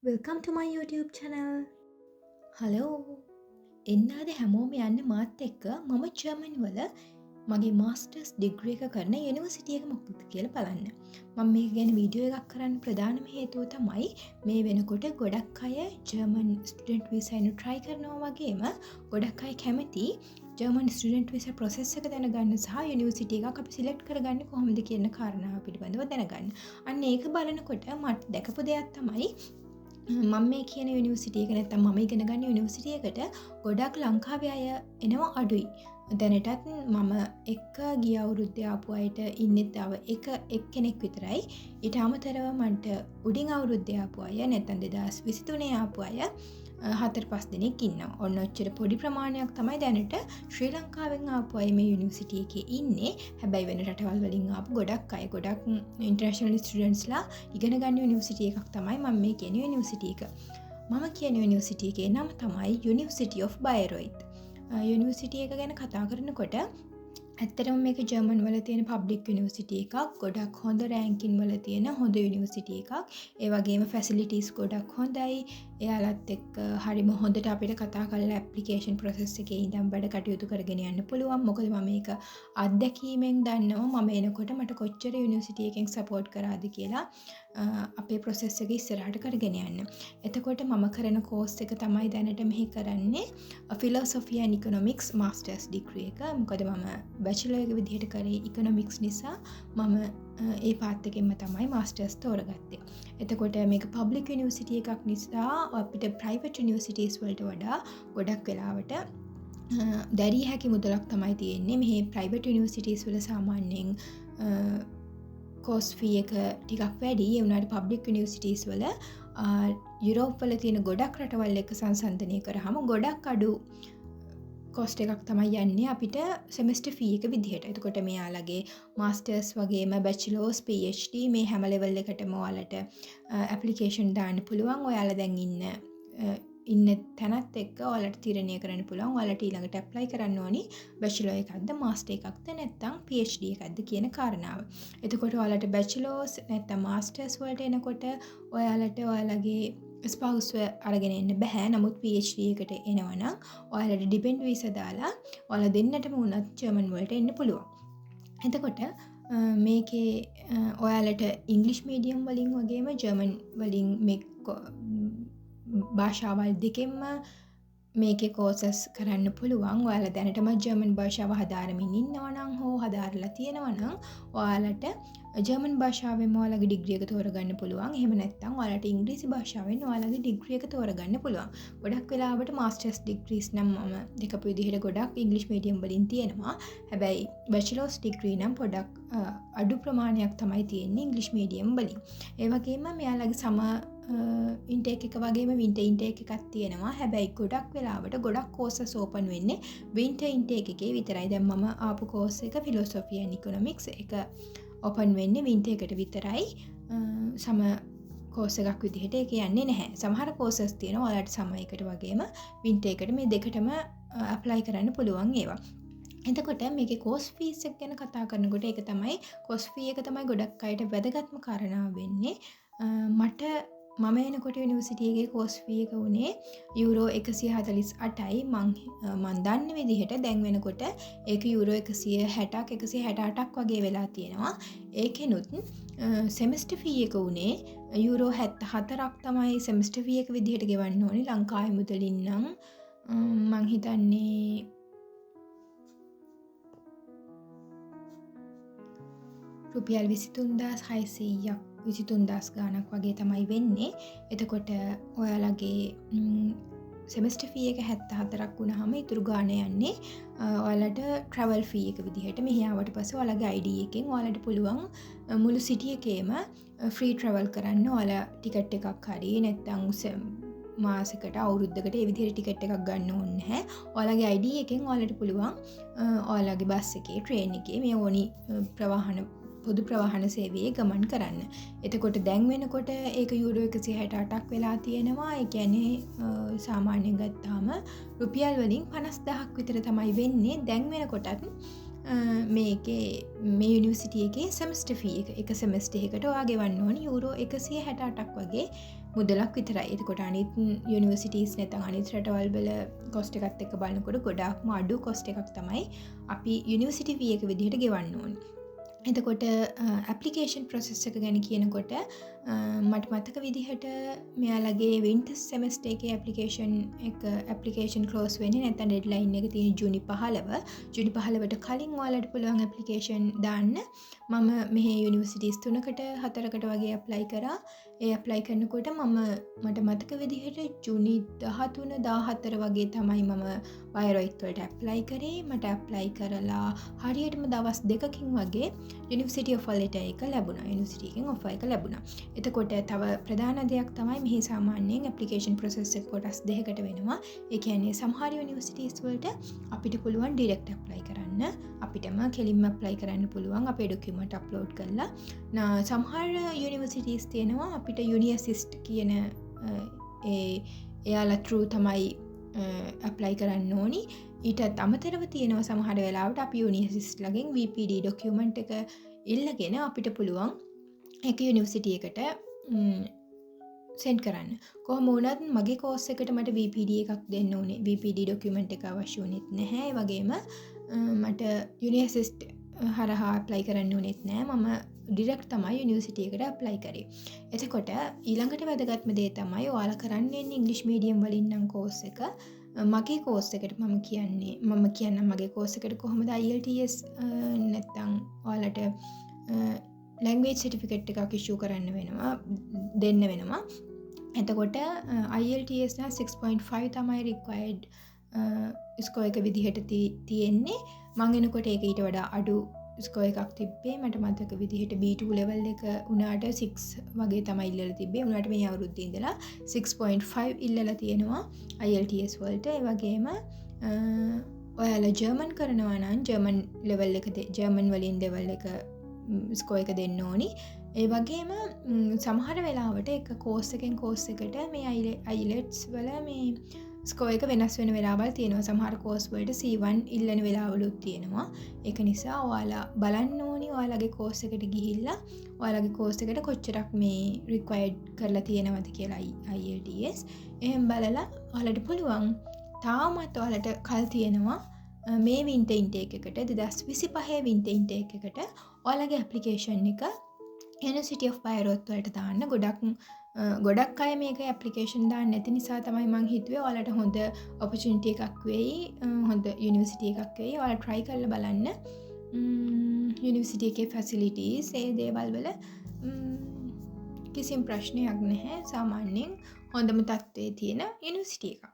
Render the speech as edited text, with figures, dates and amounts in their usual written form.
Welcome to my YouTube channel. Hello එන්නාද හැමෝම යන්න මාත් එක්ක මම ජර්මන් වල මගේ මාස්ටර්ස් ඩිග්‍රී එක කරන යුනිවර්සිටි එක මොකක්ද කියලා බලන්න. මම මේක ගැන වීඩියෝ එකක් කරන්න ප්‍රධානම හේතුව තමයි මේ වෙනකොට ගොඩක් අය ජර්මන් ස්ටුඩන්ට් වීසා එක try කරනවා වගේම ගොඩක් අය කැමති ජර්මන් ස්ටුඩන්ට් වීසා process එක දැනගන්න සහ යුනිවර්සිටි එකක් අපි සිලෙක්ට් කරගන්නේ කොහොමද කියන කාරණාව පිළිබඳව දැනගන්න. අන්න ඒක බලනකොට මට දැකපු දෙයක් තමයි මම මේ කියන යුනිවර්සිටි එක නැත්තම් මම ඉගෙන ගන්න යුනිවර්සිටි එකට ගොඩක් ලංකාවේ අය එනවා අඩුයි. දැනටත් මම එක්ක ගිය අවුරුද්දේ ආපු අයට ඉන්නෙත් තව එක්කෙනෙක් විතරයි. ඊට අමතරව මන්ට උඩින් අවුරුද්දේ ආපු අය නැත්තම් 2023 ආපු අය 4-5 දෙනෙක් ඉන්නවා. ඔන්න ඔච්චර පොඩි ප්‍රමාණයක් තමයි දැනට ශ්‍රී ලංකාවෙන් ආපු අය මේ යුනිවර්සිටි එකේ ඉන්නේ. හැබැයි වෙන රටවල් වලින් ආපු ගොඩක් අය ගොඩක් ඉන්ටර්නැෂනල් ස්ටුඩන්ට්ස්ලා ඉගෙන ගන්න යුනිවර්සිටි එකක් තමයි මම මේ කියන යුනිවර්සිටි එක. මම කියන යුනිවර්සිටි එකේ නම තමයි University of Bayreuth. යුනිවර්සිටි එක ගැන කතා කරනකොට ඇත්තටම මේක ජර්මන් වල තියෙන පබ්ලික් යුනිවර්සිටි එකක්. ගොඩක් හොඳ රෑන්කින් වල තියෙන හොඳ යුනිවර්සිටි එකක්. ඒ වගේම ෆැසිලිටිස් ගොඩක් හොඳයි. එයාලත් එක්ක හරිම හොඳට අපිට කතා කරලා ඇප්ලිකේෂන් ප්‍රොසෙස් එකේ ඉඳන් වැඩ කටයුතු කරගෙන යන්න පුළුවන්. මොකද මම මේක අත්දැකීමෙන් දන්නවා මම එනකොට මට කොච්චර යුනිවර්සිටි එකෙන් සපෝට් කරාද කියලා අපේ ප්‍රොසෙස් එක ඉස්සරහට කරගෙන යන්න. එතකොට මම කරන කෝස් එක තමයි දැනට මෙහි කරන්නේ Philosophy and Economics Masters degree එක. මොකද මම බැචලර් එක විදිහට කරේ ඉකොනොමික්ස් නිසා මම ඒ පාත් එකෙන්ම තමයි මාස්ටර්ස් තෝරගත්තේ. එතකොට මේක පබ්ලික් යුනිවර්සිටි එකක් නිසා අපිට ප්‍රයිවට් යුනිවර්සිටිස් වලට වඩා ගොඩක් වෙලාවට දැරිය හැකි මුදලක් තමයි තියෙන්නේ. මෙහි ප්‍රයිවට් යුනිවර්සිටිස් වල සාමාන්‍යයෙන් කෝස් ෆී එක ටිකක් වැඩි. ඒ වුණාට පබ්ලික් යුනිවර්සිටිස් වල යුරෝප් වල තියෙන ගොඩක් රටවල් එක්ක සංසන්දනය කරාම ගොඩක් අඩු කොස්ට එකක් තමයි යන්නේ අපිට සෙමෙස්ටර් ෆී එක විදිහට. එතකොට මෙයාලගේ මාස්ටර්ස් වගේම බැචලර්ස් PhD මේ හැම ලෙවල් එකටම ඔයාලට ඇප්ලිකේෂන් දාන්න පුළුවන්. ඔයාලා දැන් ඉන්න තැනත් එක්ක ඔයාලට තීරණය කරන්න පුළුවන් ඔයාලට ඊළඟට ඇප්ලයි කරන්න ඕනි බැචලර් එකක්ද මාස්ටර් එකක්ද නැත්නම් PhD එකක්ද කියන කාරණාව. එතකොට ඔයාලට බැචලර්ස් නැත්නම් මාස්ටර්ස් වලට එනකොට ඔයාලට ඔයාලගේ ස්පවුස්ව අරගෙන එන්න බෑ. නමුත් PhD එකට එනවනම් ඔයාලට ඩිපෙන්ඩ් වීසා දාලා ඔයාලා දෙන්නටම උනත් ජර්මන් වලට එන්න පුළුවන්. එතකොට මේකේ ඔයාලට ඉංග්ලිෂ් මීඩියම් වලින් වගේම ජර්මන් වලින් මේ භාෂාවල් දෙකෙන්ම මේකේ කෝසස් කරන්න පුළුවන්. ඔයාලා දැනටම ජර්මන් භාෂාව හදාරමින් ඉන්නවා නම් හෝ හදාරලා තියෙනවා නම් ඔයාලට ජර්මන් භාෂාවෙන් ඔයාලගේ ඩිග්‍රී එක තෝරගන්න පුළුවන්. එහෙම නැත්නම් ඔයාලට ඉංග්‍රීසි භාෂාවෙන් ඔයාලගේ ඩිග්‍රී එක තෝරගන්න පුළුවන්. ගොඩක් වෙලාවට මාස්ටර්ස් ඩිග්‍රීස් නම් මම දෙකපු විදිහට ගොඩක් ඉංග්‍රීසි මීඩියම් වලින් තියෙනවා. හැබැයි බැචලර්ස් ඩිග්‍රී නම් පොඩක් අඩු ප්‍රමාණයක් තමයි තියෙන්නේ ඉංග්‍රීසි මීඩියම් වලින්. ඒ වගේම මෙයාලගේ සම ඉන්ටේක් එක වගේම වින්ටර් ඉන්ටේක් එකක් තියෙනවා. හැබැයි ගොඩක් වෙලාවට ගොඩක් කෝසස් ඕපන් වෙන්නේ වින්ටර් ඉන්ටේක් එකේ විතරයි. දැන් මම ආපු කෝස් එක Philosophy and Economics එක ඕපන් වෙන්නේ වින්ටර් එකට විතරයි. සම කෝස් එකක් විදිහට ඒක යන්නේ නැහැ. සමහර කෝසස් තියෙනවා ඔයාලට සම එකට වගේම වින්ටර් එකට මේ දෙකටම ඇප්ලයි කරන්න පුළුවන් ඒවා. එතකොට මේකේ කෝස් ෆීස් එක ගැන කතා කරනකොට ඒක තමයි කෝස් ෆී එක තමයි ගොඩක් අයට වැදගත්ම කාරණාව වෙන්නේ. මට මම එනකොට යුනිවර්සිටි එකේ කෝස් ෆී එක උනේ යුරෝ 148යි. මං දන්න විදිහට දැන් වෙනකොට ඒක යුරෝ 160ක් 168ක් වගේ වෙලා තියෙනවා. ඒකෙනුත් සෙමෙස්ටර් ෆී එක උනේ යුරෝ 74ක් තමයි සෙමෙස්ටර් ෆී එක විදිහට ගෙවන්න ඕනේ. ලංකාවේ මුදලින් නම් මං හිතන්නේ රුපියල් 23600ක් 23000 ගාණක් වගේ තමයි වෙන්නේ. එතකොට ඔයාලගේ සෙමෙස්ටර් ෆී එක 74ක් වුණාම ඉතුරු ගාණ යන්නේ ඔයාලට ට්‍රැවල් ෆී එක විදිහට. මෙහි ආවට පස්සේ ඔයාලගේ ID එකෙන් ඔයාලට පුළුවන් මුළු සිටි එකේම ෆ්‍රී ට්‍රැවල් කරන්න. ඔයාලා ටිකට් එකක් හරි නැත්නම් මාසෙකට අවුරුද්දකට ඒ විදිහට ටිකට් එකක් ගන්න ඕනේ නැහැ. ඔයාලගේ ID එකෙන් ඔයාලට පුළුවන් ඔයාලගේ බස් එකේ ට්‍රේන් එකේ මේ ඕනි පොදු ප්‍රවාහන සේවයේ ගමන් කරන්න. එතකොට දැන් වෙනකොට ඒක යුරෝ 168ක් වෙලා තියෙනවා. ඒ කියන්නේ සාමාන්‍යයෙන් ගත්තාම රුපියල් වලින් 50000ක් විතර තමයි වෙන්නේ. දැන් වෙනකොටත් මේ යුනිවර්සිටි එකේ සෙමස්ටර් ෆී එක සෙමස්ටර් එකකට ඔයා ගෙවන්න ඕනේ යුරෝ 168ක් වගේ මුදලක් විතරයි. එතකොට අනිත් යුනිවර්සිටිස් නැත්නම් අනිත් රටවල් වල කොස්ට් එකත් එක්ක බලනකොට ගොඩාක්ම අඩු කොස්ට් එකක් තමයි අපි යුනිවර්සිටි ෆී එක විදිහට ගෙවන්න ඕනේ. එතකොට ඇප්ලිකේෂන් ප්‍රොසෙස් එක ගැන කියනකොට මට මතක විදිහට මෙයාලගේ වින්ටර් සෙමස්ටර් එකේ ඇප්ලිකේෂන් ක්ලෝස් වෙන්නේ නැත්නම් ඩෙඩ්ලයින් එක තියෙන ජූනි 15. ජූනි 15ට කලින් ඔයාලට පුළුවන් ඇප්ලිකේෂන් දාන්න. මම මෙහි යුනිවර්සිටිස් 3කට 4කට වගේ ඇප්ලයි කරා. ඒ ඇප්ලයි කරනකොට මට මතක විදිහට ජූනි 13 14 වගේ තමයි මම වයරොයිත් වලට ඇප්ලයි කරේ. මට ඇප්ලයි කරලා හරියටම දවස් 2කින් වගේ යුනිවර්සිටි ඔෆර් ලෙටර් එක ලැබුණා. යුනිවර්සිටි එකෙන් ඔෆර් එක ලැබුණා. එතකොට තව ප්‍රධාන දෙයක් තමයි මෙහි සාමාන්‍යයෙන් ඇප්ලිකේෂන් ප්‍රොසෙස් එක කොටස් දෙකකට වෙනවා. ඒ කියන්නේ සමහර යුනිවර්සිටිස් වලට අපිට පුළුවන් ඩිරෙක්ට් ඇප්ලයි කරන්න. අපිටම කෙලින්ම ඇප්ලයි කරන්න පුළුවන් අපේ ඩොකියුමන්ට් අප්ලෝඩ් කරලා. සමහර යුනිවර්සිටිස් තියෙනවා අපිට යුනි ඇසිස්ට් කියන එයාලා through තමයි ඇප්ලයි කරන්න ඕනි. ඊටත් අමතරව තියෙනවා සමහර වෙලාවට අපි යුනි ඇසිස්ට් ලගෙන් VPD ඩොකියුමන්ට් එක ඉල්ලගෙන අපිට පුළුවන් එක යුනිවර්සිටි එකට සෙන්ඩ් කරන්න. කොහොම වුණත් මගේ කෝස් එකට මට VPD එකක් දෙන්න ඕනේ. VPD ඩොකියුමන්ට් එක අවශ්‍ය වුණෙත් නැහැ. ඒ වගේම මට යුනි ඇසිස්ට් හරහා ඇප්ලයි කරන්න ඕනෙත් නැහැ. මම ඩිරෙක්ට් තමයි යුනිවර්සිටි එකට ඇප්ලයි කරේ. එතකොට ඊළඟට වැදගත්ම දේ තමයි ඔයාලා කරන්නේ ඉංග්‍රීසි මීඩියම් වලින් නම් කෝස් එක. මගේ කෝස් එකට මම කියන්නම් මගේ කෝස් එකට කොහොමද IELTS නැත්නම් ඔයාලට ලැන්ග්වේජ් සර්ටිෆිකේට් එකක් ඉෂුව කරන්න වෙනවා දෙන්න වෙනවා. එතකොට IELTS නම් 6.5 තමයි required ස්කෝර් එක විදිහට තියෙන්නේ. මං එනකොට ඒක ඊට වඩා අඩු ස්කෝර් එකක් තිබ්බේ. මට මතක විදිහට B2 level එක උනාට 6 වගේ තමයි ඉල්ලලා තිබ්බේ. උනාට මේ අවුරුද්දේ ඉඳලා 6.5 ඉල්ලලා තියෙනවා IELTS වලට. ඒ වගේම ඔයාලා ජර්මන් කරනවා නම් ජර්මන් වලින් level එක ස්කෝර් එක දෙන්න ඕනි. ඒ වගේම සමහර වෙලාවට එක කෝස් එකෙන් කෝස් එකට මේ IELTS වල මේ ස්කෝර් එක වෙනස් වෙන වෙලාවල් තියෙනවා. සමහර කෝස් වලට C1 ඉල්ලන වෙලාවලුත් තියෙනවා. ඒක නිසා ඔයාලා බලන්න ඕනි ඔයාලගේ කෝස් එකට ගිහිල්ලා ඔයාලගේ කෝස් එකට කොච්චරක් මේ රික්වයර්ඩ් කරලා තියෙනවද කියලා IELTS. එහෙන් බලලා ඔයාලට පුළුවන් තාමත් ඔයාලට කල් තියෙනවා මේ වින්ටර් ඉන්ටේක් එකට 2025 වින්ටර් ඉන්ටේක් එකට ඔයාලගේ ඇප්ලිකේෂන් එක University of Bayreuth වලට දාන්න. ගොඩක් අය මේක ඇප්ලිකේෂන් දාන්න නැති නිසා තමයි මං හිතුවේ ඔයාලට හොඳ ඔපචුනිටි එකක් වෙයි, හොඳ යුනිවර්සිටි එකක් වෙයි. ඔයාලා try කරලා බලන්න. යුනිවර්සිටි එකේ ෆැසිලිටිස් ඒ දේවල් වල කිසිම ප්‍රශ්නයක් නැහැ. සාමාන්‍යයෙන් හොඳම තත්ත්වයේ තියෙන යුනිවර්සිටි එකක්.